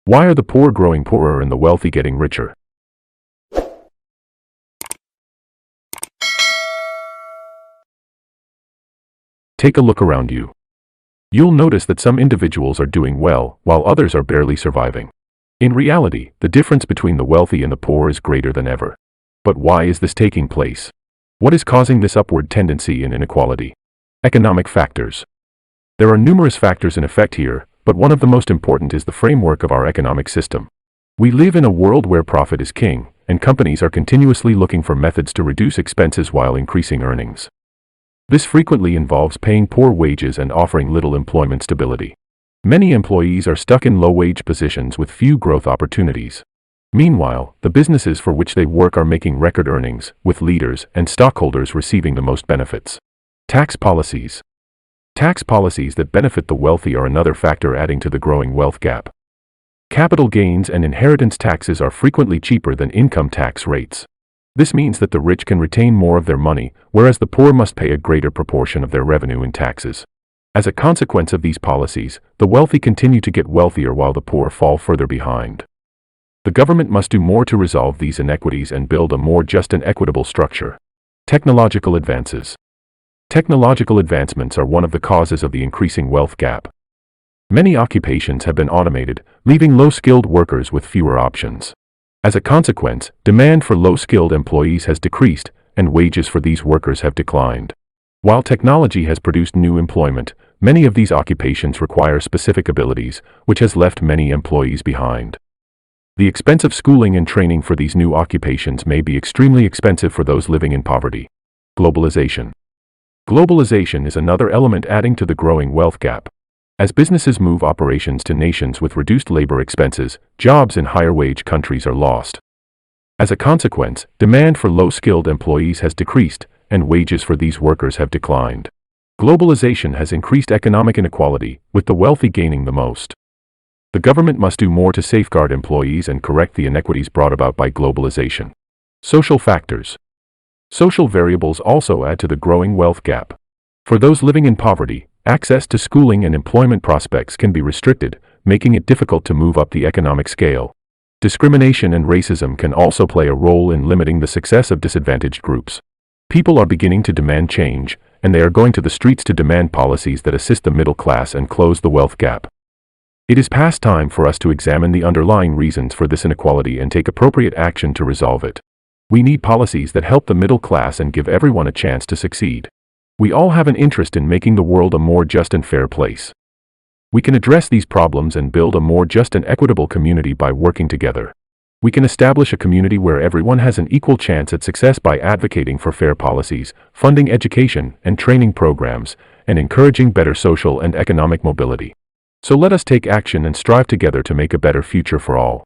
Why are the poor growing poorer and the wealthy getting richer? Take a look around you. You'll notice that some individuals are doing well, while others are barely surviving. In reality, the difference between the wealthy and the poor is greater than ever. But why is this taking place? What is causing this upward tendency in inequality? Economic factors. There are numerous factors in effect here, but one of the most important is the framework of our economic system. We live in a world where profit is king, and companies are continuously looking for methods to reduce expenses while increasing earnings. This frequently involves paying poor wages and offering little employment stability. Many employees are stuck in low-wage positions with few growth opportunities. Meanwhile, the businesses for which they work are making record earnings, with leaders and stockholders receiving the most benefits. Tax policies. Tax policies that benefit the wealthy are another factor adding to the growing wealth gap. Capital gains and inheritance taxes are frequently cheaper than income tax rates. This means that the rich can retain more of their money, whereas the poor must pay a greater proportion of their revenue in taxes. As a consequence of these policies, the wealthy continue to get wealthier while the poor fall further behind. The government must do more to resolve these inequities and build a more just and equitable structure. Technological advances. Technological advancements are one of the causes of the increasing wealth gap. Many occupations have been automated, leaving low-skilled workers with fewer options. As a consequence, demand for low-skilled employees has decreased, and wages for these workers have declined. While technology has produced new employment, many of these occupations require specific abilities, which has left many employees behind. The expensive schooling and training for these new occupations may be extremely expensive for those living in poverty. Globalization. Globalization is another element adding to the growing wealth gap. As businesses move operations to nations with reduced labor expenses, jobs in higher-wage countries are lost. As a consequence, demand for low-skilled employees has decreased, and wages for these workers have declined. Globalization has increased economic inequality, with the wealthy gaining the most. The government must do more to safeguard employees and correct the inequities brought about by globalization. Social factors. Social variables also add to the growing wealth gap. For those living in poverty, access to schooling and employment prospects can be restricted, making it difficult to move up the economic scale. Discrimination and racism can also play a role in limiting the success of disadvantaged groups. People are beginning to demand change, and they are going to the streets to demand policies that assist the middle class and close the wealth gap. It is past time for us to examine the underlying reasons for this inequality and take appropriate action to resolve it. We need policies that help the middle class and give everyone a chance to succeed. We all have an interest in making the world a more just and fair place. We can address these problems and build a more just and equitable community by working together. We can establish a community where everyone has an equal chance at success by advocating for fair policies, funding education and training programs, and encouraging better social and economic mobility. So let us take action and strive together to make a better future for all.